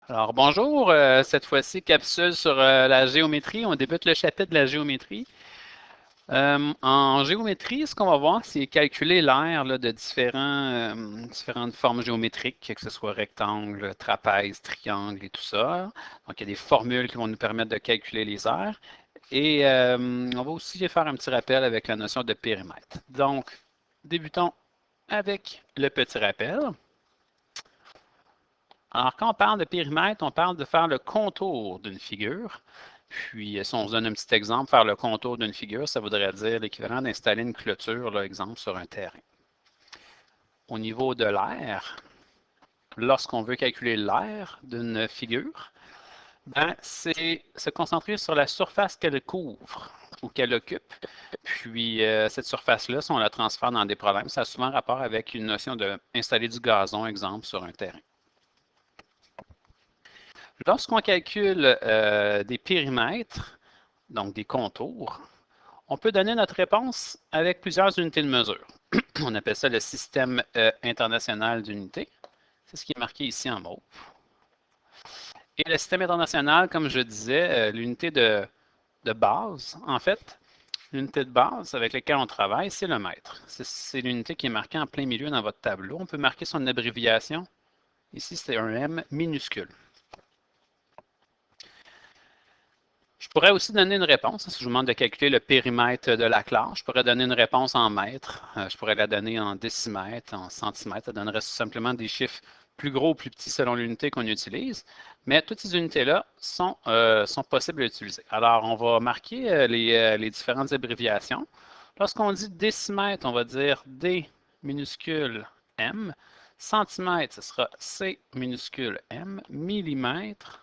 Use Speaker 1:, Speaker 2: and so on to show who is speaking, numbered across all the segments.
Speaker 1: Alors bonjour, cette fois-ci capsule sur la géométrie. On débute le chapitre de la géométrie. En géométrie, ce qu'on va voir, c'est calculer l'aire de différentes formes géométriques, que ce soit rectangle, trapèze, triangle et tout ça. Donc, il y a des formules qui vont nous permettre de calculer les aires. Et on va aussi faire un petit rappel avec la notion de périmètre. Donc, débutons avec le petit rappel. Alors, quand on parle de périmètre, on parle de faire le contour d'une figure. Puis, si on se donne un petit exemple, faire le contour d'une figure, ça voudrait dire l'équivalent d'installer une clôture, là, exemple, sur un terrain. Au niveau de l'aire, lorsqu'on veut calculer l'aire d'une figure, ben, c'est se concentrer sur la surface qu'elle couvre ou qu'elle occupe. Puis, cette surface-là, si on la transfère dans des problèmes, ça a souvent rapport avec une notion d'installer du gazon, exemple, sur un terrain. Lorsqu'on calcule des périmètres, donc des contours, on peut donner notre réponse avec plusieurs unités de mesure. On appelle ça le système international d'unités. C'est ce qui est marqué ici en mauve. Et le système international, comme je disais, l'unité de base, en fait, l'unité de base avec laquelle on travaille, c'est le mètre. C'est l'unité qui est marquée en plein milieu dans votre tableau. On peut marquer son abréviation. Ici, c'est un M minuscule. Je pourrais aussi donner une réponse. Si je vous demande de calculer le périmètre de la classe, je pourrais donner une réponse en mètres. Je pourrais la donner en décimètres, en centimètres. Ça donnerait simplement des chiffres plus gros ou plus petits selon l'unité qu'on utilise. Mais toutes ces unités-là sont possibles à utiliser. Alors, on va marquer les différentes abréviations. Lorsqu'on dit décimètre, on va dire D minuscule M. Centimètre, ce sera C minuscule M. Millimètre,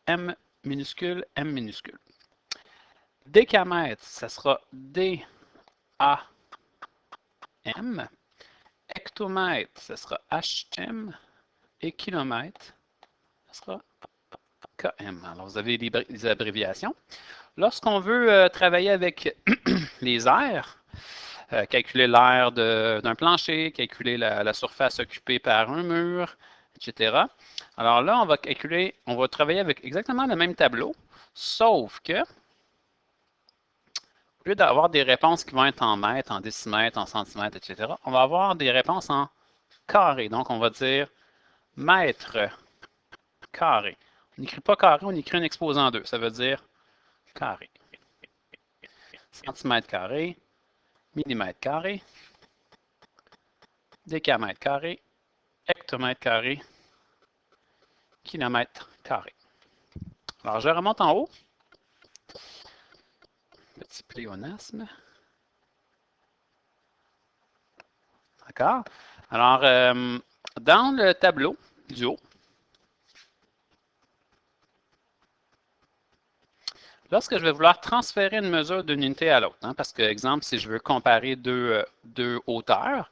Speaker 1: M minuscule, M minuscule. Décamètre, ça sera D, A, M. Hectomètre, ça sera HM. Et kilomètre, ça sera KM. Alors, vous avez les abréviations. Lorsqu'on veut travailler avec les aires, calculer l'aire d'un plancher, calculer la surface occupée par un mur, etc. Alors là, on va travailler avec exactement le même tableau, sauf que au lieu d'avoir des réponses qui vont être en mètres, en décimètres, en centimètres, etc., on va avoir des réponses en carré. Donc, on va dire mètre carré. On n'écrit pas carré, on écrit un exposant 2. Ça veut dire carré. Centimètre carré, millimètre carré, décamètre carré, hectomètre carré, kilomètre carré. Alors, je remonte en haut. Petit pléonasme. D'accord? Alors, dans le tableau du haut, lorsque je vais vouloir transférer une mesure d'une unité à l'autre, parce que, exemple, si je veux comparer deux hauteurs,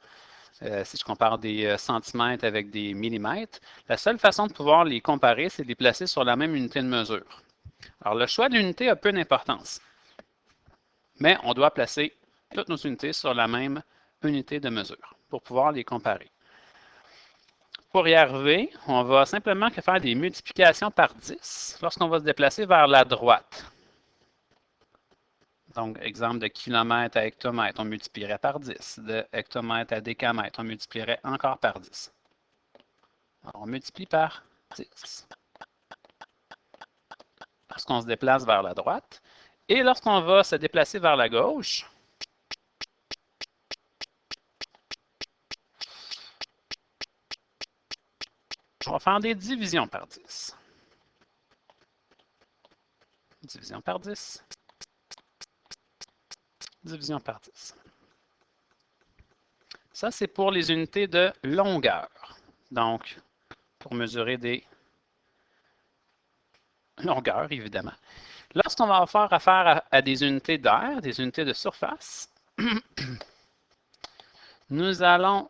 Speaker 1: si je compare des centimètres avec des millimètres, la seule façon de pouvoir les comparer, c'est de les placer sur la même unité de mesure. Alors, le choix de l'unité a peu d'importance, mais on doit placer toutes nos unités sur la même unité de mesure pour pouvoir les comparer. Pour y arriver, on va simplement faire des multiplications par 10 lorsqu'on va se déplacer vers la droite. Donc, exemple de kilomètre à hectomètre, on multiplierait par 10. De hectomètre à décamètre, on multiplierait encore par 10. Alors, on multiplie par 10. Lorsqu'on se déplace vers la droite. Et lorsqu'on va se déplacer vers la gauche, on va faire des divisions par 10. Division par 10. Division par 10. Ça, c'est pour les unités de longueur. Donc, pour mesurer des longueurs, évidemment. Lorsqu'on va faire affaire à des unités d'air, des unités de surface, nous allons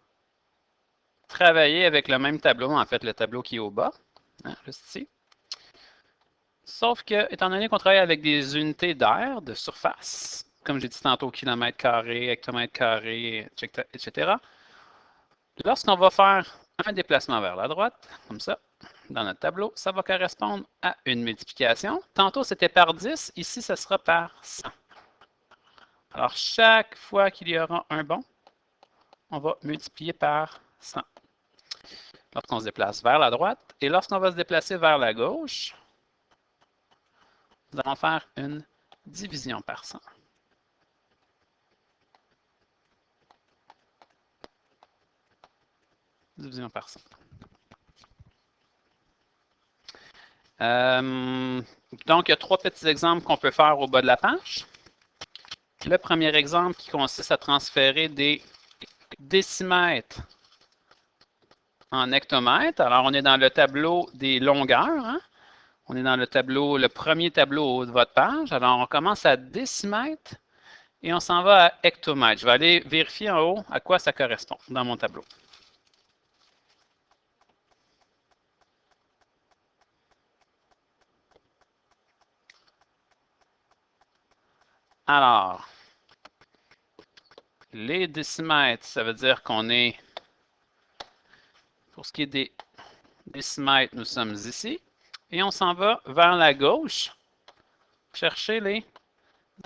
Speaker 1: travailler avec le même tableau, en fait, le tableau qui est au bas, juste ici. Sauf que, étant donné qu'on travaille avec des unités d'air, de surface, comme j'ai dit tantôt, kilomètre carré, hectomètre carré, etc., lorsqu'on va faire un déplacement vers la droite, comme ça, dans notre tableau, ça va correspondre à une multiplication. Tantôt, c'était par 10. Ici, ce sera par 100. Alors, chaque fois qu'il y aura un bon, on va multiplier par 100. Lorsqu'on se déplace vers la droite et lorsqu'on va se déplacer vers la gauche, nous allons faire une division par 100. Division par 100. Donc, il y a 3 petits exemples qu'on peut faire au bas de la page. Le premier exemple qui consiste à transférer des décimètres en hectomètres. Alors, on est dans le tableau des longueurs. Hein? On est dans le premier tableau au haut de votre page. Alors, on commence à décimètres et on s'en va à hectomètres. Je vais aller vérifier en haut à quoi ça correspond dans mon tableau. Alors, les décimètres, ça veut dire qu'on est, pour ce qui est des décimètres, nous sommes ici. Et on s'en va vers la gauche, chercher les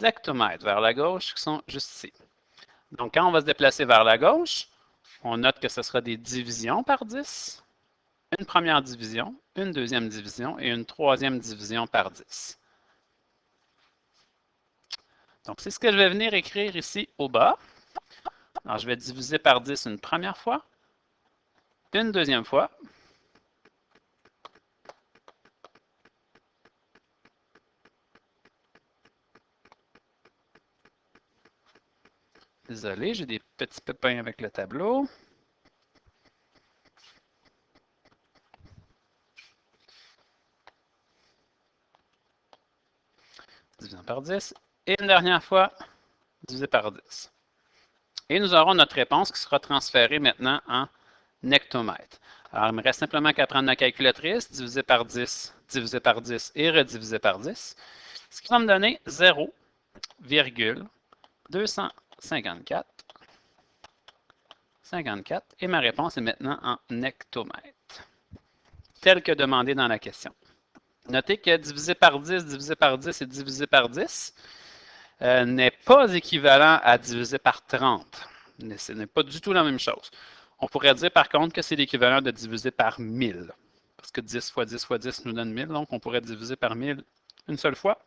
Speaker 1: hectomètres vers la gauche qui sont juste ici. Donc, quand on va se déplacer vers la gauche, on note que ce sera des divisions par 10, une première division, une deuxième division et une troisième division par 10. Donc, c'est ce que je vais venir écrire ici au bas. Alors, je vais diviser par 10 une première fois, une deuxième fois, désolé, j'ai des petits pépins avec le tableau. Division par 10. Et une dernière fois, divisé par 10. Et nous aurons notre réponse qui sera transférée maintenant en hectomètres. Alors, il me reste simplement qu'à prendre ma calculatrice, diviser par 10 et rediviser par 10, ce qui va me donner 0,254. Et ma réponse est maintenant en hectomètres, telle que demandée dans la question. Notez que divisé par 10 et divisé par 10 n'est pas équivalent à diviser par 30. Ce n'est pas du tout la même chose. On pourrait dire par contre que c'est l'équivalent de diviser par 1000. Parce que 10 fois 10 fois 10 nous donne 1000, donc on pourrait diviser par 1000 une seule fois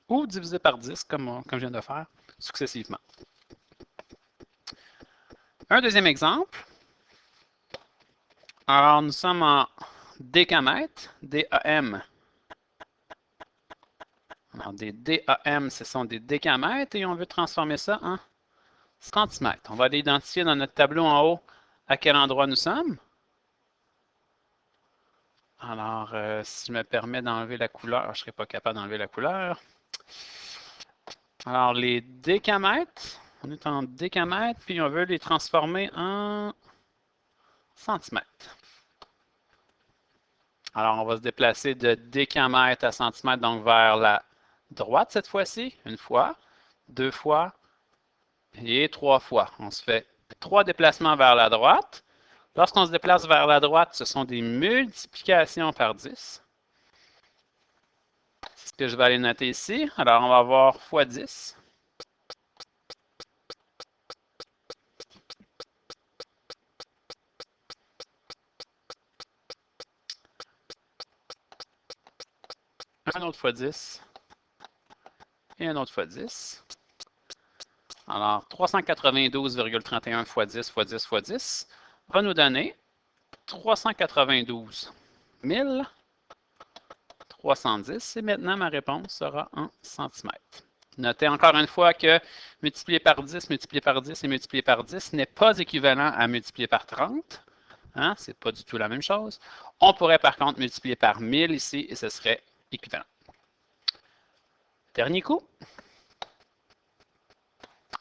Speaker 1: ou diviser par 10 comme je viens de faire successivement. Un deuxième exemple. Alors nous sommes en décamètres, DAM. Alors des DAM, ce sont des décamètres et on veut transformer ça en centimètres. On va aller identifier dans notre tableau en haut à quel endroit nous sommes. Alors, si je me permets d'enlever la couleur, je ne serai pas capable d'enlever la couleur. Alors, les décamètres, on est en décamètres, puis on veut les transformer en centimètres. Alors, on va se déplacer de décamètres à centimètres, donc vers la droite cette fois-ci, une fois, 2 fois et 3 fois. On se fait 3 déplacements vers la droite. Lorsqu'on se déplace vers la droite, ce sont des multiplications par 10. C'est ce que je vais aller noter ici. Alors, on va avoir x 10. Un autre x 10. Et un autre x 10. Alors, 392,31 x 10 x 10 x 10 va nous donner 392 310. Et maintenant, ma réponse sera en centimètres. Notez encore une fois que multiplier par 10, multiplier par 10 et multiplier par 10 n'est pas équivalent à multiplier par 30. Hein? Ce n'est pas du tout la même chose. On pourrait par contre multiplier par 1000 ici et ce serait équivalent. Dernier coup.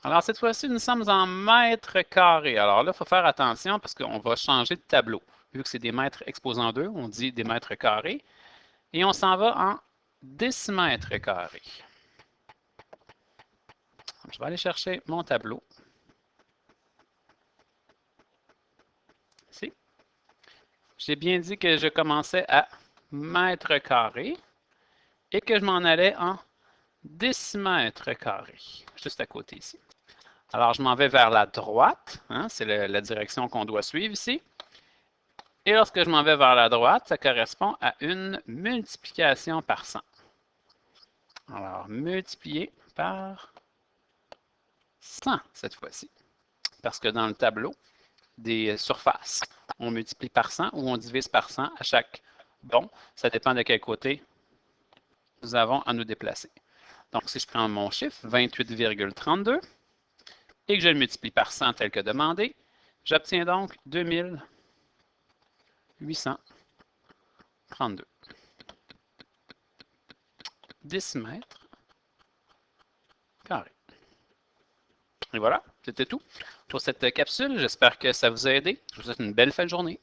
Speaker 1: Alors, cette fois-ci, nous sommes en mètres carrés. Alors là, il faut faire attention parce qu'on va changer de tableau. Vu que c'est des mètres exposant 2, on dit des mètres carrés. Et on s'en va en décimètres carrés. Je vais aller chercher mon tableau. Ici. J'ai bien dit que je commençais à mètres carrés et que je m'en allais en décimètres carrés, juste à côté ici. Alors, je m'en vais vers la droite, hein, c'est la direction qu'on doit suivre ici. Et lorsque je m'en vais vers la droite, ça correspond à une multiplication par 100. Alors, multiplier par 100 cette fois-ci. Parce que dans le tableau des surfaces, on multiplie par 100 ou on divise par 100 à chaque bond. Ça dépend de quel côté nous avons à nous déplacer. Donc, si je prends mon chiffre, 28,32, et que je le multiplie par 100 tel que demandé, j'obtiens donc 2832 décimètres carrés. Et voilà, c'était tout pour cette capsule. J'espère que ça vous a aidé. Je vous souhaite une belle fin de journée.